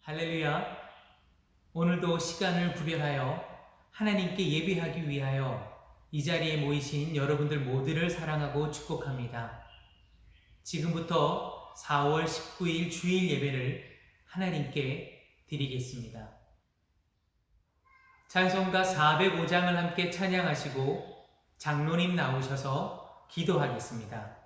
할렐루야! 오늘도 시간을 구별하여 하나님께 예배하기 위하여 이 자리에 모이신 여러분들 모두를 사랑하고 축복합니다. 지금부터 4월 19일 주일 예배를 하나님께 드리겠습니다. 찬송가 405장을 함께 찬양하시고 장로님 나오셔서 기도하겠습니다.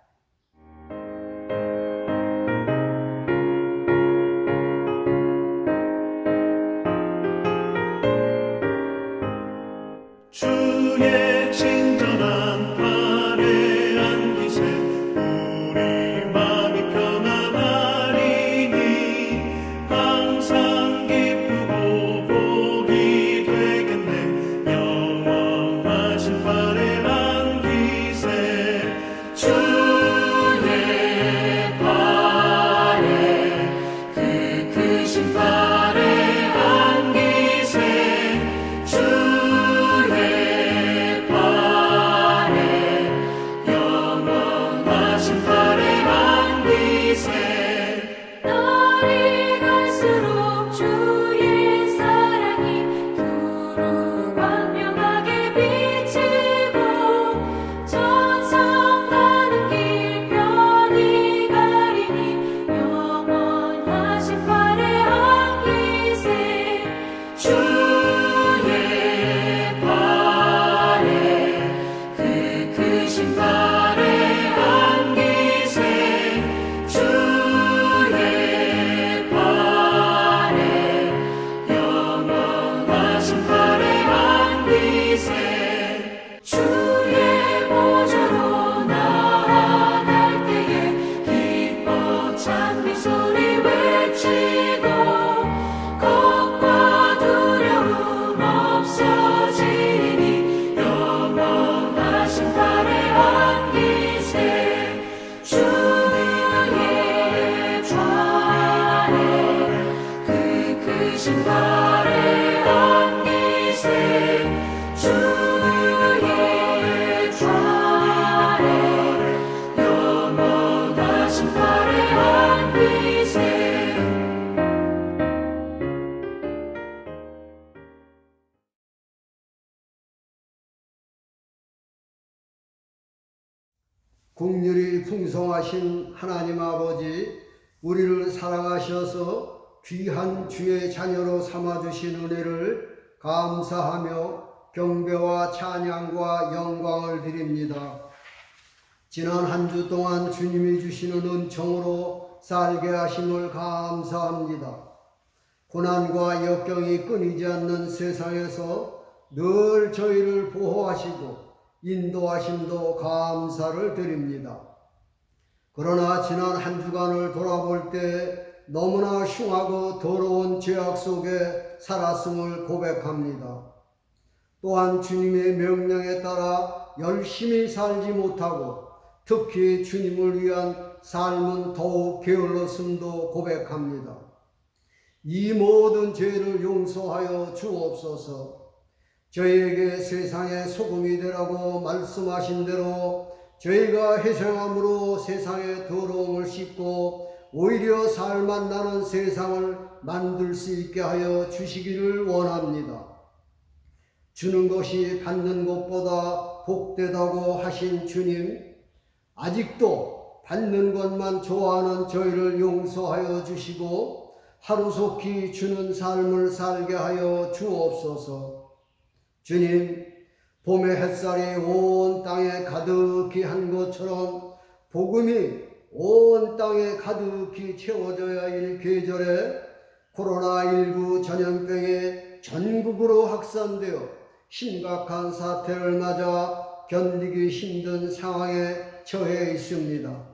주의 친절한 화려한 기세 우리 마음이 평안하리니 항상 기쁘고 복이 되겠네. 영원하신 화려한 기세 주의 발에 그 크신 화려한 기세 날이 갈수록 주의 사랑이 두루 광명하게 비치고 천성 가는 길 편히 가리니 영원하신 화려한 기세 주의 발에 그 크신 화려한 기세 주의 발에 영원하신 화려한 기세 주의 보좌로 나아갈 때에 기뻐 찬미 소리 외치고 겁과 두려움 없어지니 영원하신 화려한 기세 주의 좌에 그 크신 화려한 기세 주의 좌에 영원하신 화려한 기세 긍휼이 풍성하신 하나님 아버지, 우리를 사랑하셔서 귀한 주의 자녀로 삼아주신 은혜를 감사하며 경배와 찬양과 영광을 드립니다. 지난 한 주 동안 주님이 주시는 은총으로 살게 하심을 감사합니다. 고난과 역경이 끊이지 않는 세상에서 늘 저희를 보호하시고 인도하심도 감사를 드립니다. 그러나 지난 한 주간을 돌아볼 때 너무나 흉하고 더러운 죄악 속에 살았음을 고백합니다. 또한 주님의 명령에 따라 열심히 살지 못하고 특히 주님을 위한 삶은 더욱 게을렀음도 고백합니다. 이 모든 죄를 용서하여 주옵소서. 저희에게 세상의 소금이 되라고 말씀하신 대로 저희가 회생함으로 세상의 더러움을 씻고 오히려 살맛 나는 세상을 만들 수 있게 하여 주시기를 원합니다. 주는 것이 받는 것보다 복되다고 하신 주님, 아직도 받는 것만 좋아하는 저희를 용서하여 주시고 하루속히 주는 삶을 살게 하여 주옵소서. 주님, 봄의 햇살이 온 땅에 가득히 한 것처럼 복음이 온 땅에 가득히 채워져야 할 계절에 코로나19 전염병이 전국으로 확산되어 심각한 사태를 맞아 견디기 힘든 상황에 처해 있습니다.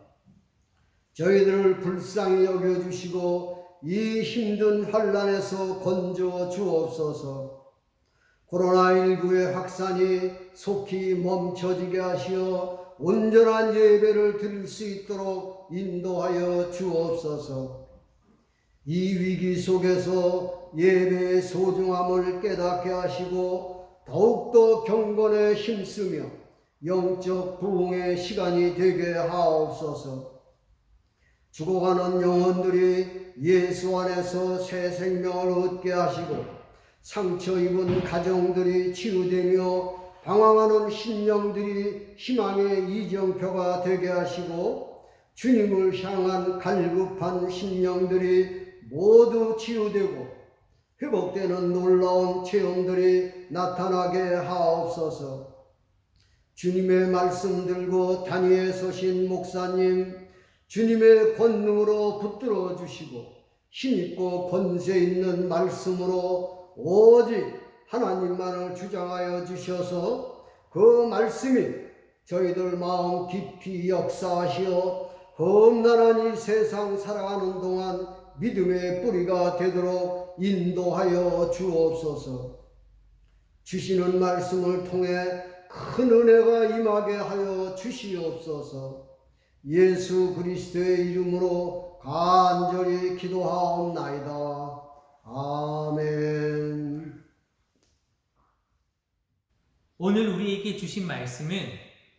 저희들을 불쌍히 여겨주시고 이 힘든 환난에서 건져 주옵소서. 코로나19의 확산이 속히 멈춰지게 하시어 온전한 예배를 드릴 수 있도록 인도하여 주옵소서. 이 위기 속에서 예배의 소중함을 깨닫게 하시고 더욱더 경건에 힘쓰며 영적 부흥의 시간이 되게 하옵소서. 죽어가는 영혼들이 예수 안에서 새 생명을 얻게 하시고 상처 입은 가정들이 치유되며 방황하는 심령들이 희망의 이정표가 되게 하시고 주님을 향한 갈급한 심령들이 모두 치유되고 회복되는 놀라운 체험들이 나타나게 하옵소서. 주님의 말씀 들고 단위에 서신 목사님, 주님의 권능으로 붙들어 주시고 힘있고 권세 있는 말씀으로 오직 하나님만을 주장하여 주셔서 그 말씀이 저희들 마음 깊이 역사하시어 험난한 이 세상 살아가는 동안 믿음의 뿌리가 되도록 인도하여 주옵소서. 주시는 말씀을 통해 큰 은혜가 임하게 하여 주시옵소서. 예수 그리스도의 이름으로 간절히 기도하옵나이다. 아멘. 오늘 우리에게 주신 말씀은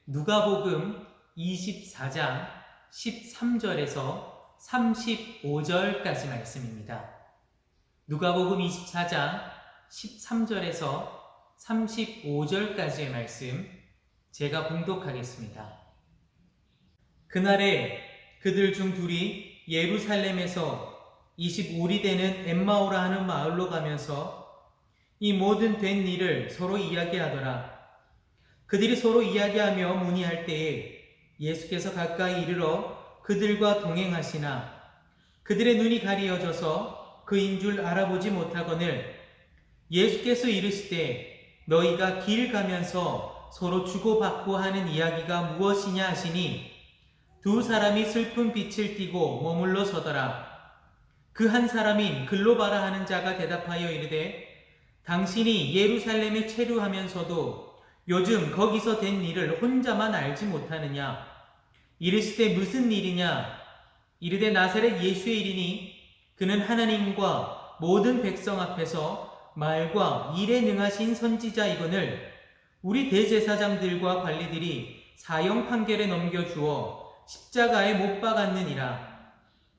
누가복음 24장 13절에서 35절까지 말씀입니다. 누가복음 24장 13절에서 35절까지의 말씀 제가 봉독하겠습니다. 그날에 그들 중 둘이 예루살렘에서 25리 되는 엠마오라 하는 마을로 가면서 이 모든 된 일을 서로 이야기하더라. 그들이 서로 이야기하며 문의할 때에 예수께서 가까이 이르러 그들과 동행하시나 그들의 눈이 가리어져서 그인 줄 알아보지 못하거늘 예수께서 이르시되 너희가 길 가면서 서로 주고받고 하는 이야기가 무엇이냐 하시니 두 사람이 슬픈 빛을 띠고 머물러 서더라. 그 한 사람인 글로바라 하는 자가 대답하여 이르되 당신이 예루살렘에 체류하면서도 요즘 거기서 된 일을 혼자만 알지 못하느냐? 이르시되 무슨 일이냐? 이르되 나사렛 예수의 일이니 그는 하나님과 모든 백성 앞에서 말과 일에 능하신 선지자이거늘 우리 대제사장들과 관리들이 사형 판결에 넘겨주어 십자가에 못 박았느니라.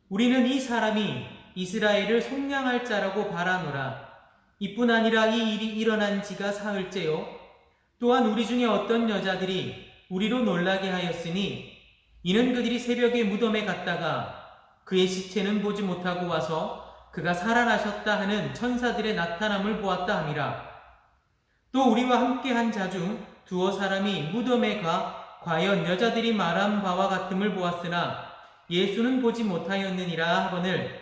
우리는 이 사람이 이스라엘을 속량할 자라고 바라노라. 이뿐 아니라 이 일이 일어난 지가 사흘째요. 또한 우리 중에 어떤 여자들이 우리로 놀라게 하였으니 이는 그들이 새벽에 무덤에 갔다가 그의 시체는 보지 못하고 와서 그가 살아나셨다 하는 천사들의 나타남을 보았다 함이라. 또 우리와 함께 한 자 중 두어 사람이 무덤에 가 과연 여자들이 말한 바와 같음을 보았으나 예수는 보지 못하였느니라 하거늘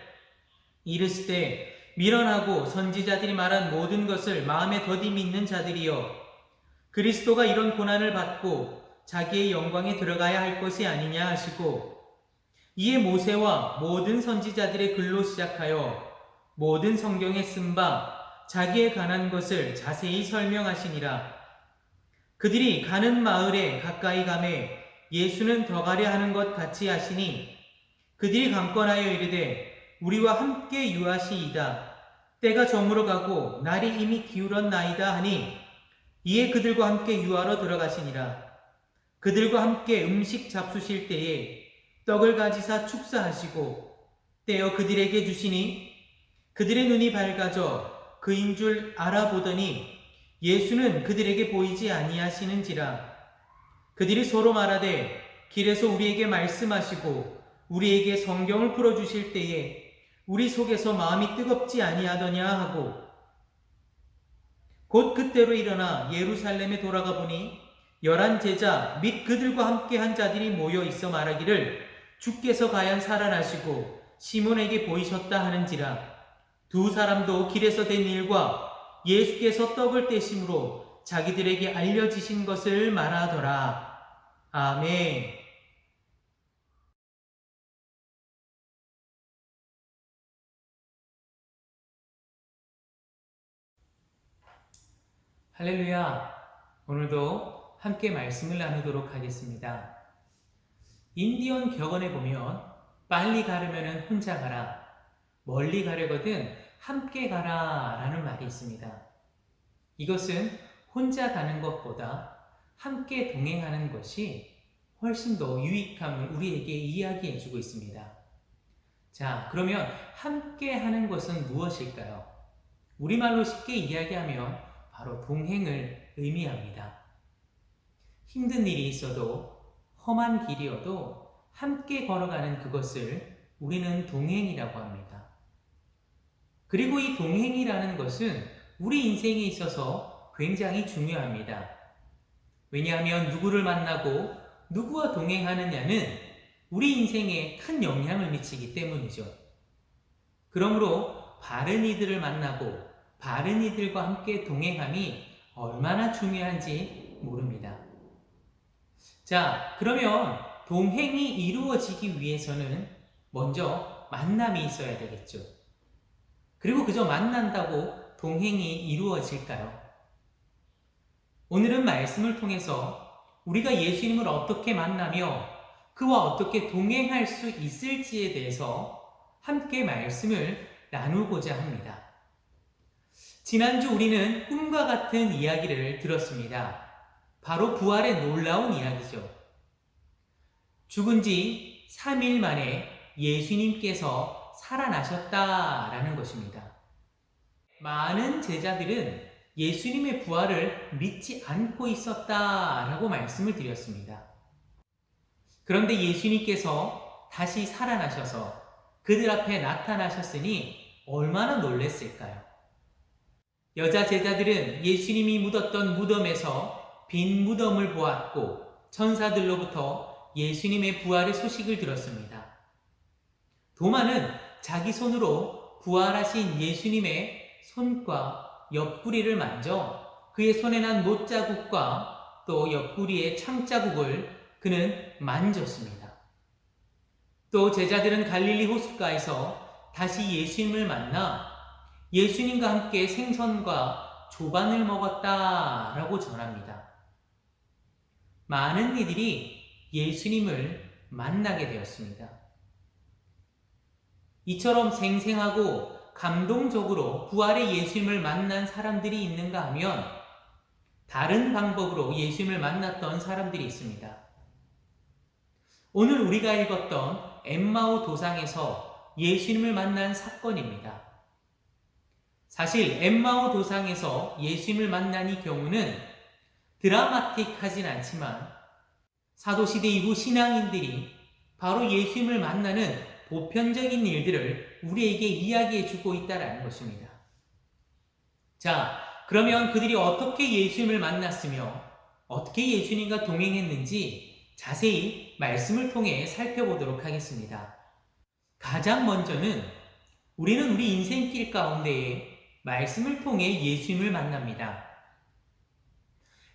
이르시되 미련하고 선지자들이 말한 모든 것을 마음에 더디 믿는 자들이여 그리스도가 이런 고난을 받고 자기의 영광에 들어가야 할 것이 아니냐 하시고 이에 모세와 모든 선지자들의 글로 시작하여 모든 성경에 쓴 바 자기에 관한 것을 자세히 설명하시니라. 그들이 가는 마을에 가까이 가매 예수는 더 가려 하는 것 같이 하시니 그들이 강권하여 이르되 우리와 함께 유하시이다. 때가 저물어 가고 날이 이미 기울었나이다 하니 이에 그들과 함께 유하러 들어가시니라. 그들과 함께 음식 잡수실 때에 떡을 가지사 축사하시고 떼어 그들에게 주시니 그들의 눈이 밝아져 그인 줄 알아보더니 예수는 그들에게 보이지 아니하시는지라. 그들이 서로 말하되 길에서 우리에게 말씀하시고 우리에게 성경을 풀어주실 때에 우리 속에서 마음이 뜨겁지 아니하더냐 하고 곧 그때로 일어나 예루살렘에 돌아가 보니 11 제자 및 그들과 함께 한 자들이 모여 있어 말하기를 주께서 과연 살아나시고 시몬에게 보이셨다 하는지라. 두 사람도 길에서 된 일과 예수께서 떡을 떼심으로 자기들에게 알려지신 것을 말하더라. 아멘. 할렐루야. 오늘도 함께 말씀을 나누도록 하겠습니다. 인디언 격언에 보면 빨리 가려면 혼자 가라, 멀리 가려거든 함께 가라 라는 말이 있습니다. 이것은 혼자 가는 것보다 함께 동행하는 것이 훨씬 더 유익함을 우리에게 이야기해주고 있습니다. 자, 그러면 함께 하는 것은 무엇일까요? 우리말로 쉽게 이야기하면 바로 동행을 의미합니다. 힘든 일이 있어도 험한 길이어도 함께 걸어가는 그것을 우리는 동행이라고 합니다. 그리고 이 동행이라는 것은 우리 인생에 있어서 굉장히 중요합니다. 왜냐하면 누구를 만나고 누구와 동행하느냐는 우리 인생에 큰 영향을 미치기 때문이죠. 그러므로 바른 이들을 만나고 바른 이들과 함께 동행함이 얼마나 중요한지 모릅니다. 자, 그러면 동행이 이루어지기 위해서는 먼저 만남이 있어야 되겠죠. 그리고 그저 만난다고 동행이 이루어질까요? 오늘은 말씀을 통해서 우리가 예수님을 어떻게 만나며 그와 어떻게 동행할 수 있을지에 대해서 함께 말씀을 나누고자 합니다. 지난주 우리는 꿈과 같은 이야기를 들었습니다. 바로 부활의 놀라운 이야기죠. 죽은 지 3일 만에 예수님께서 살아나셨다라는 것입니다. 많은 제자들은 예수님의 부활을 믿지 않고 있었다라고 말씀을 드렸습니다. 그런데 예수님께서 다시 살아나셔서 그들 앞에 나타나셨으니 얼마나 놀랐을까요? 여자 제자들은 예수님이 묻었던 무덤에서 빈 무덤을 보았고 천사들로부터 예수님의 부활의 소식을 들었습니다. 도마는 자기 손으로 부활하신 예수님의 손과 옆구리를 만져 그의 손에 난 못자국과 또 옆구리의 창자국을 그는 만졌습니다. 또 제자들은 갈릴리 호숫가에서 다시 예수님을 만나 예수님과 함께 생선과 조반을 먹었다라고 전합니다. 많은 이들이 예수님을 만나게 되었습니다. 이처럼 생생하고 감동적으로 부활의 예수님을 만난 사람들이 있는가 하면 다른 방법으로 예수님을 만났던 사람들이 있습니다. 오늘 우리가 읽었던 엠마오 도상에서 예수님을 만난 사건입니다. 사실 엠마오 도상에서 예수님을 만난 이 경우는 드라마틱하진 않지만 사도시대 이후 신앙인들이 바로 예수님을 만나는 보편적인 일들을 우리에게 이야기해 주고 있다는 것입니다. 자, 그러면 그들이 어떻게 예수님을 만났으며 어떻게 예수님과 동행했는지 자세히 말씀을 통해 살펴보도록 하겠습니다. 가장 먼저는 우리는 우리 인생길 가운데에 말씀을 통해 예수님을 만납니다.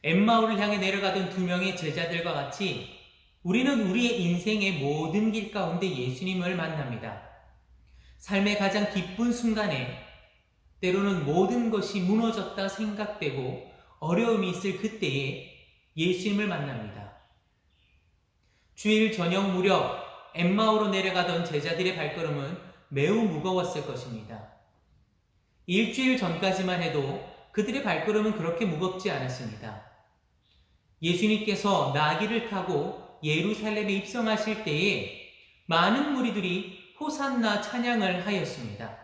엠마오를 향해 내려가던 두 명의 제자들과 같이 우리는 우리의 인생의 모든 길 가운데 예수님을 만납니다. 삶의 가장 기쁜 순간에 때로는 모든 것이 무너졌다 생각되고 어려움이 있을 그때에 예수님을 만납니다. 주일 저녁 무렵 엠마오로 내려가던 제자들의 발걸음은 매우 무거웠을 것입니다. 일주일 전까지만 해도 그들의 발걸음은 그렇게 무겁지 않았습니다. 예수님께서 나귀를 타고 예루살렘에 입성하실 때에 많은 무리들이 호산나 찬양을 하였습니다.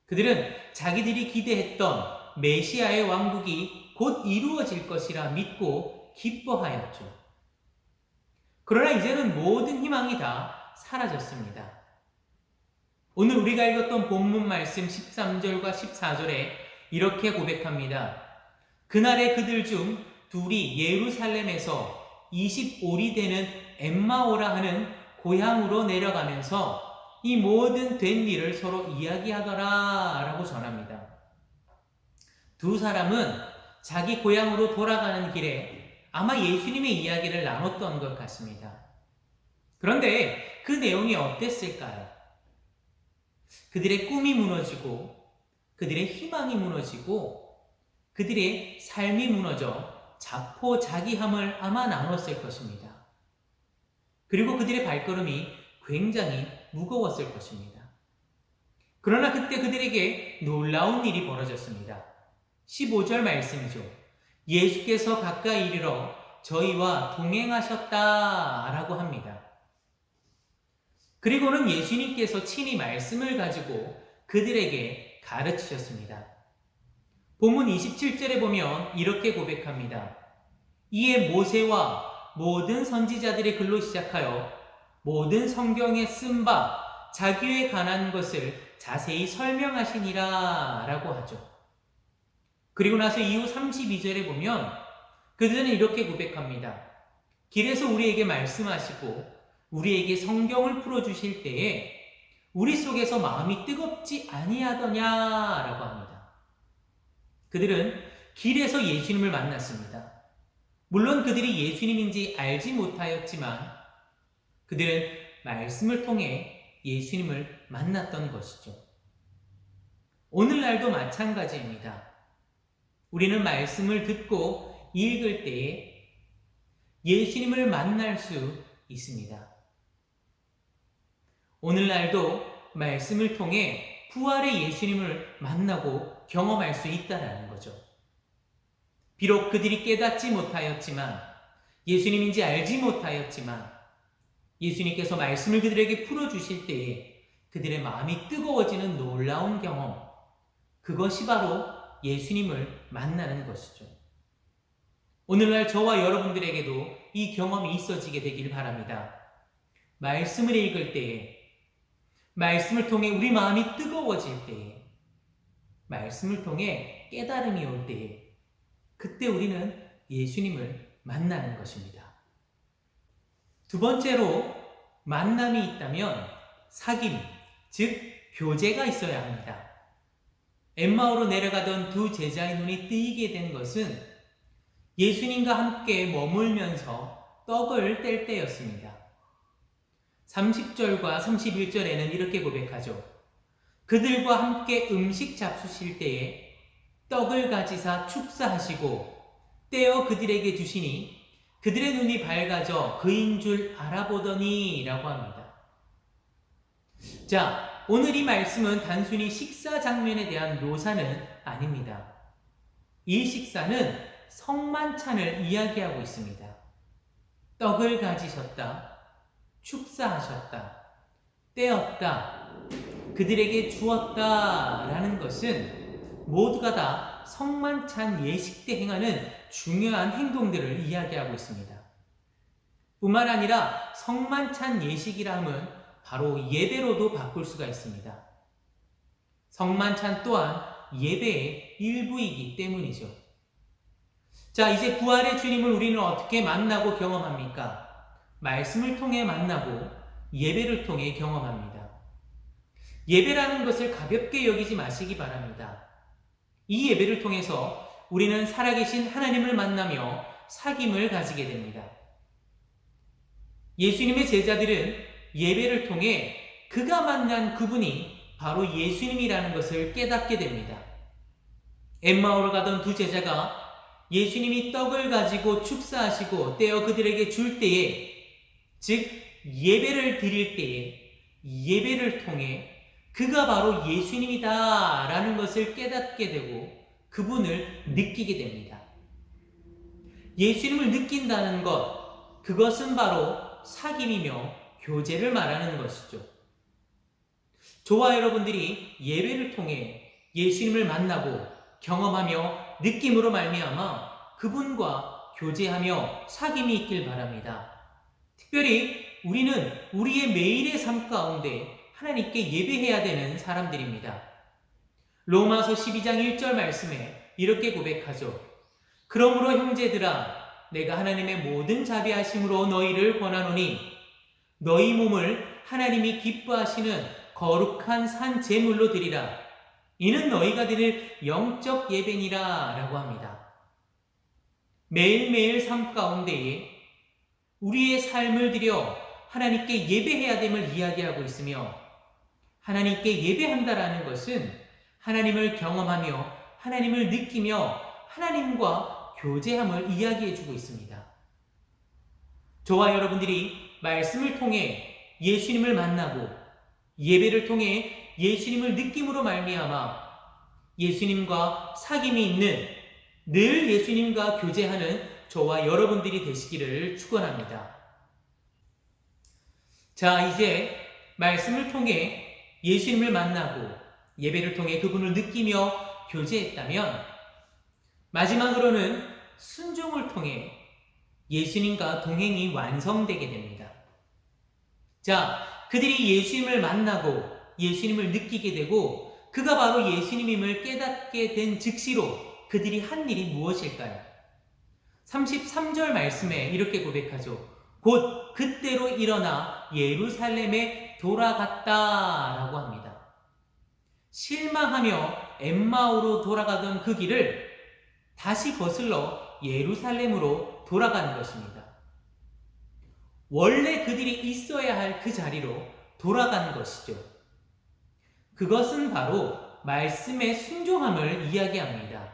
그들은 자기들이 기대했던 메시아의 왕국이 곧 이루어질 것이라 믿고 기뻐하였죠. 그러나 이제는 모든 희망이 다 사라졌습니다. 오늘 우리가 읽었던 본문 말씀 13절과 14절에 이렇게 고백합니다. 그날에 그들 중 둘이 예루살렘에서 25리 되는 엠마오라 하는 고향으로 내려가면서 이 모든 된 일을 서로 이야기하더라 라고 전합니다. 두 사람은 자기 고향으로 돌아가는 길에 아마 예수님의 이야기를 나눴던 것 같습니다. 그런데 그 내용이 어땠을까요? 그들의 꿈이 무너지고 그들의 희망이 무너지고 그들의 삶이 무너져 자포자기함을 아마 나눴을 것입니다. 그리고 그들의 발걸음이 굉장히 무거웠을 것입니다. 그러나 그때 그들에게 놀라운 일이 벌어졌습니다. 15절 말씀이죠. 예수께서 가까이 이르러 저희와 동행하셨다라고 합니다. 그리고는 예수님께서 친히 말씀을 가지고 그들에게 가르치셨습니다. 본문 27절에 보면 이렇게 고백합니다. 이에 모세와 모든 선지자들의 글로 시작하여 모든 성경에 쓴 바 자기에 관한 것을 자세히 설명하시니라 라고 하죠. 그리고 나서 이후 32절에 보면 그들은 이렇게 고백합니다. 길에서 우리에게 말씀하시고 우리에게 성경을 풀어주실 때에 우리 속에서 마음이 뜨겁지 아니하더냐라고 합니다. 그들은 길에서 예수님을 만났습니다. 물론 그들이 예수님인지 알지 못하였지만 그들은 말씀을 통해 예수님을 만났던 것이죠. 오늘날도 마찬가지입니다. 우리는 말씀을 듣고 읽을 때에 예수님을 만날 수 있습니다. 오늘날도 말씀을 통해 부활의 예수님을 만나고 경험할 수 있다는 거죠. 비록 그들이 깨닫지 못하였지만, 예수님인지 알지 못하였지만, 예수님께서 말씀을 그들에게 풀어주실 때에 그들의 마음이 뜨거워지는 놀라운 경험, 그것이 바로 예수님을 만나는 것이죠. 오늘날 저와 여러분들에게도 이 경험이 있어지게 되길 바랍니다. 말씀을 읽을 때에, 말씀을 통해 우리 마음이 뜨거워질 때에, 말씀을 통해 깨달음이 올 때에, 그때 우리는 예수님을 만나는 것입니다. 두 번째로 만남이 있다면 사귐, 즉 교제가 있어야 합니다. 엠마오로 내려가던 두 제자의 눈이 뜨이게 된 것은 예수님과 함께 머물면서 떡을 뗄 때였습니다. 30절과 31절에는 이렇게 고백하죠. 그들과 함께 음식 잡수실 때에 떡을 가지사 축사하시고 떼어 그들에게 주시니 그들의 눈이 밝아져 그인 줄 알아보더니 라고 합니다. 자, 오늘 이 말씀은 단순히 식사 장면에 대한 묘사는 아닙니다. 이 식사는 성만찬을 이야기하고 있습니다. 떡을 가지셨다, 축사하셨다, 떼었다, 그들에게 주었다 라는 것은 모두가 다 성만찬 예식 때 행하는 중요한 행동들을 이야기하고 있습니다. 뿐만 아니라 성만찬 예식이라 함은 바로 예배로도 바꿀 수가 있습니다. 성만찬 또한 예배의 일부이기 때문이죠. 자, 이제 부활의 주님을 우리는 어떻게 만나고 경험합니까? 말씀을 통해 만나고 예배를 통해 경험합니다. 예배라는 것을 가볍게 여기지 마시기 바랍니다. 이 예배를 통해서 우리는 살아계신 하나님을 만나며 사귐을 가지게 됩니다. 예수님의 제자들은 예배를 통해 그가 만난 그분이 바로 예수님이라는 것을 깨닫게 됩니다. 엠마오로 가던 두 제자가 예수님이 떡을 가지고 축사하시고 떼어 그들에게 줄 때에, 즉 예배를 드릴 때에 예배를 통해 그가 바로 예수님이다 라는 것을 깨닫게 되고 그분을 느끼게 됩니다. 예수님을 느낀다는 것, 그것은 바로 사귐이며 교제를 말하는 것이죠. 저와 여러분들이 예배를 통해 예수님을 만나고 경험하며 느낌으로 말미암아 그분과 교제하며 사귐이 있길 바랍니다. 특별히 우리는 우리의 매일의 삶 가운데 하나님께 예배해야 되는 사람들입니다. 로마서 12장 1절 말씀에 이렇게 고백하죠. 그러므로 형제들아, 내가 하나님의 모든 자비하심으로 너희를 권하노니 너희 몸을 하나님이 기뻐하시는 거룩한 산 제물로 드리라. 이는 너희가 드릴 영적 예배니라 라고 합니다. 매일매일 삶 가운데에 우리의 삶을 들여 하나님께 예배해야 됨을 이야기하고 있으며, 하나님께 예배한다라는 것은 하나님을 경험하며 하나님을 느끼며 하나님과 교제함을 이야기해주고 있습니다. 저와 여러분들이 말씀을 통해 예수님을 만나고 예배를 통해 예수님을 느낌으로 말미암아 예수님과 사귐이 있는, 늘 예수님과 교제하는 저와 여러분들이 되시기를 축원합니다. 자, 이제 말씀을 통해 예수님을 만나고 예배를 통해 그분을 느끼며 교제했다면 마지막으로는 순종을 통해 예수님과 동행이 완성되게 됩니다. 자, 그들이 예수님을 만나고 예수님을 느끼게 되고 그가 바로 예수님임을 깨닫게 된 즉시로 그들이 한 일이 무엇일까요? 33절 말씀에 이렇게 고백하죠. 곧 그때로 일어나 예루살렘에 돌아갔다라고 합니다. 실망하며 엠마오로 돌아가던 그 길을 다시 거슬러 예루살렘으로 돌아가는 것입니다. 원래 그들이 있어야 할 그 자리로 돌아가는 것이죠. 그것은 바로 말씀의 순종함을 이야기합니다.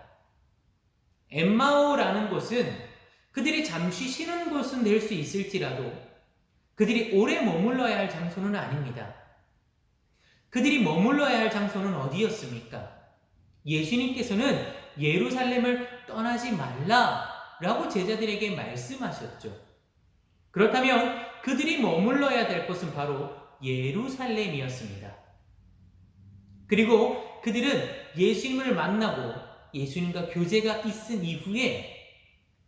엠마오라는 곳은 그들이 잠시 쉬는 곳은 될 수 있을지라도 그들이 오래 머물러야 할 장소는 아닙니다. 그들이 머물러야 할 장소는 어디였습니까? 예수님께서는 예루살렘을 떠나지 말라라고 제자들에게 말씀하셨죠. 그렇다면 그들이 머물러야 될 곳은 바로 예루살렘이었습니다. 그리고 그들은 예수님을 만나고 예수님과 교제가 있은 이후에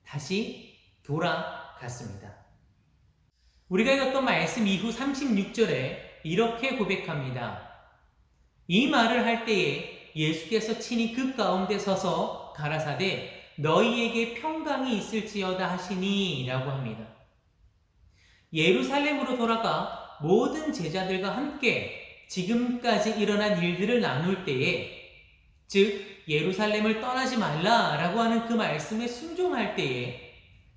다시 돌아갔습니다. 우리가 읽었던 말씀 이후 36절에 이렇게 고백합니다. 이 말을 할 때에 예수께서 친히 그 가운데 서서 가라사대 너희에게 평강이 있을지어다 하시니 라고 합니다. 예루살렘으로 돌아가 모든 제자들과 함께 지금까지 일어난 일들을 나눌 때에, 즉 예루살렘을 떠나지 말라라고 하는 그 말씀에 순종할 때에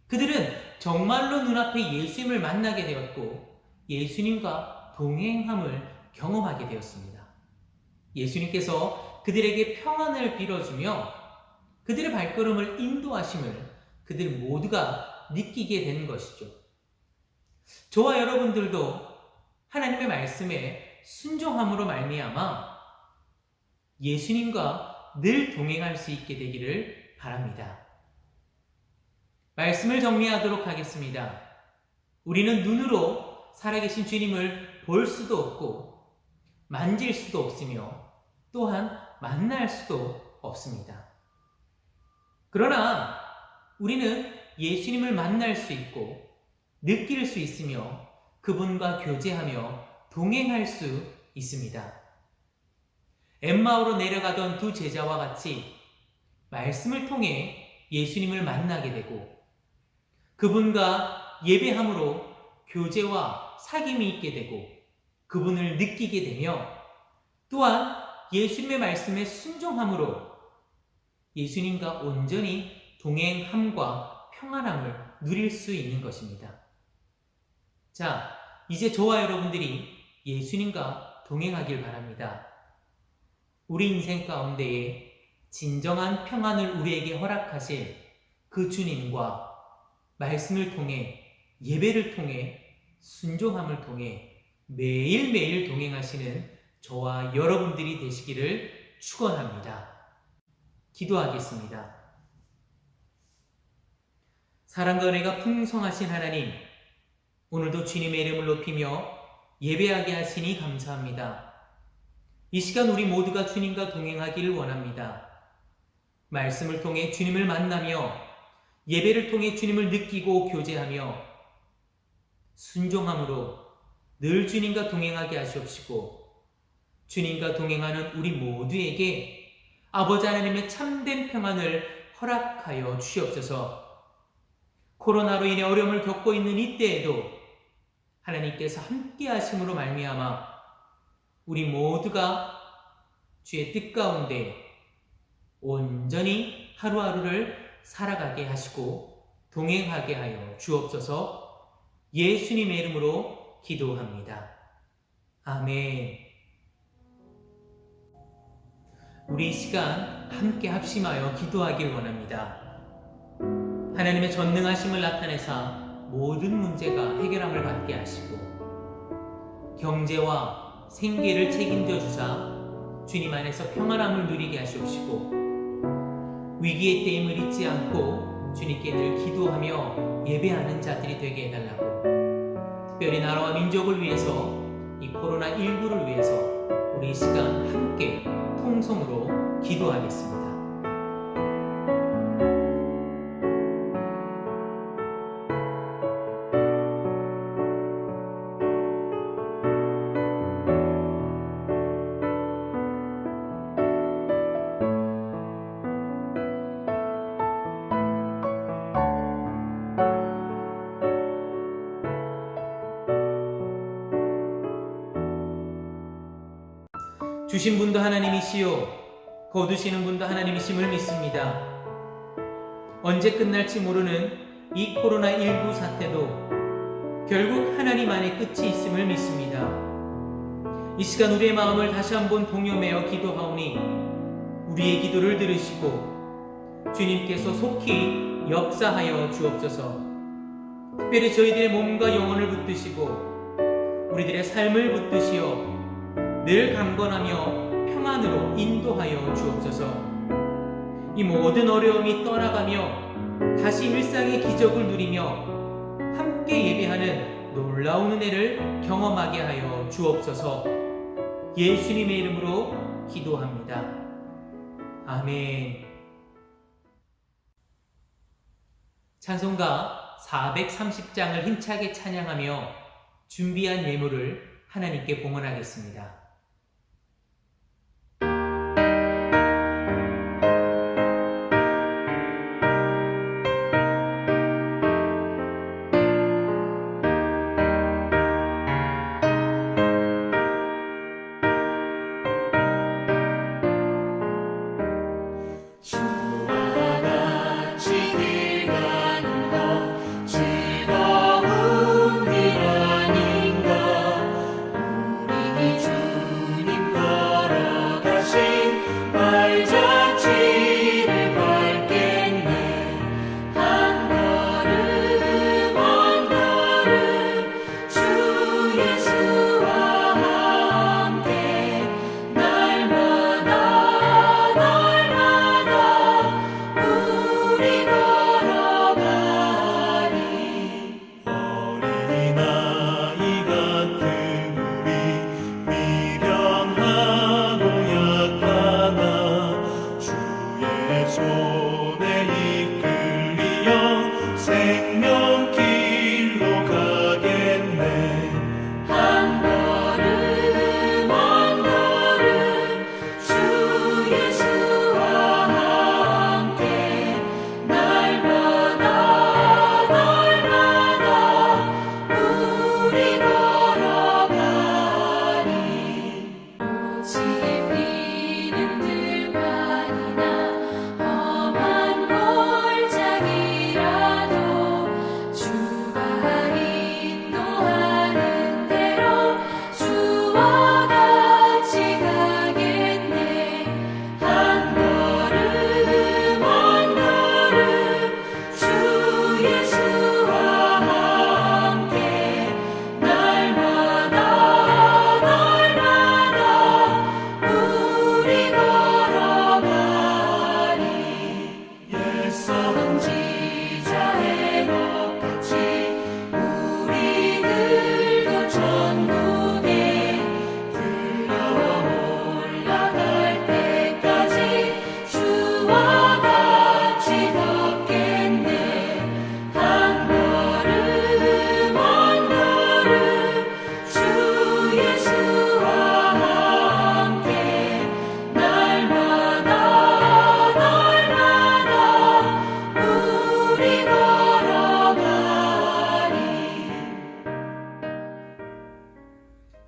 그들은 정말로 눈앞에 예수님을 만나게 되었고 예수님과 동행함을 경험하게 되었습니다. 예수님께서 그들에게 평안을 빌어주며 그들의 발걸음을 인도하심을 그들 모두가 느끼게 된 것이죠. 저와 여러분들도 하나님의 말씀에 순종함으로 말미암아 예수님과 늘 동행할 수 있게 되기를 바랍니다. 말씀을 정리하도록 하겠습니다. 우리는 눈으로 살아계신 주님을 볼 수도 없고 만질 수도 없으며 또한 만날 수도 없습니다. 그러나 우리는 예수님을 만날 수 있고 느낄 수 있으며 그분과 교제하며 동행할 수 있습니다. 엠마오로 내려가던 두 제자와 같이 말씀을 통해 예수님을 만나게 되고 그분과 예배함으로 교제와 사귐이 있게 되고 그분을 느끼게 되며 또한 예수님의 말씀에 순종함으로 예수님과 온전히 동행함과 평안함을 누릴 수 있는 것입니다. 자, 이제 저와 여러분들이 예수님과 동행하길 바랍니다. 우리 인생 가운데에 진정한 평안을 우리에게 허락하실 그 주님과 말씀을 통해 예배를 통해 순종함을 통해 매일매일 동행하시는 저와 여러분들이 되시기를 축원합니다. 기도하겠습니다. 사랑과 은혜가 풍성하신 하나님, 오늘도 주님의 이름을 높이며 예배하게 하시니 감사합니다. 이 시간 우리 모두가 주님과 동행하기를 원합니다. 말씀을 통해 주님을 만나며 예배를 통해 주님을 느끼고 교제하며 순종함으로 늘 주님과 동행하게 하시옵시고 주님과 동행하는 우리 모두에게 아버지 하나님의 참된 평안을 허락하여 주시옵소서. 코로나로 인해 어려움을 겪고 있는 이때에도 하나님께서 함께 하심으로 말미암아 우리 모두가 주의 뜻 가운데 온전히 하루하루를 살아가게 하시고 동행하게 하여 주옵소서. 예수님의 이름으로 기도합니다. 아멘. 우리 이 시간 함께 합심하여 기도하길 원합니다. 하나님의 전능하심을 나타내사 모든 문제가 해결함을 받게 하시고 경제와 생계를 책임져 주사 주님 안에서 평안함을 누리게 하시옵시고 위기의 때임을 잊지 않고 주님께 늘 기도하며 예배하는 자들이 되게 해달라고, 특별히 나라와 민족을 위해서 이 코로나19를 위해서 우리 이 시간 함께 통성으로 기도하겠습니다. 주신 분도 하나님이시요 거두시는 분도 하나님이심을 믿습니다. 언제 끝날지 모르는 이 코로나19 사태도 결국 하나님 안에 끝이 있음을 믿습니다. 이 시간 우리의 마음을 다시 한번 동요매어 기도하오니 우리의 기도를 들으시고 주님께서 속히 역사하여 주옵소서. 특별히 저희들의 몸과 영혼을 붙드시고 우리들의 삶을 붙드시어 늘 강건하며 평안으로 인도하여 주옵소서. 이 모든 어려움이 떠나가며 다시 일상의 기적을 누리며 함께 예배하는 놀라운 은혜를 경험하게 하여 주옵소서. 예수님의 이름으로 기도합니다. 아멘. 찬송가 430장을 힘차게 찬양하며 준비한 예물을 하나님께 봉헌하겠습니다.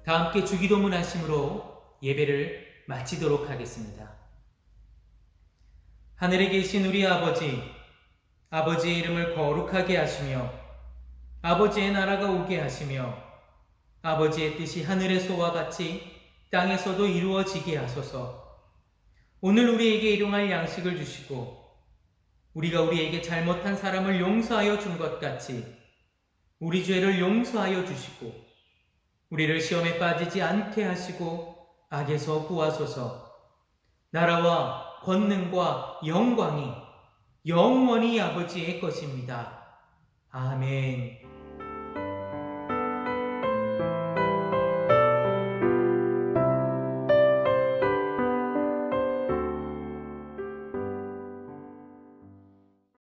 다 함께 주기도문 하심으로 예배를 마치도록 하겠습니다. 하늘에 계신 우리 아버지, 아버지의 이름을 거룩하게 하시며 아버지의 나라가 오게 하시며 아버지의 뜻이 하늘에서와 같이 땅에서도 이루어지게 하소서. 오늘 우리에게 일용할 양식을 주시고 우리가 우리에게 잘못한 사람을 용서하여 준 것 같이 우리 죄를 용서하여 주시고 우리를 시험에 빠지지 않게 하시고 악에서 구하소서. 나라와 권능과 영광이 영원히 아버지의 것입니다. 아멘.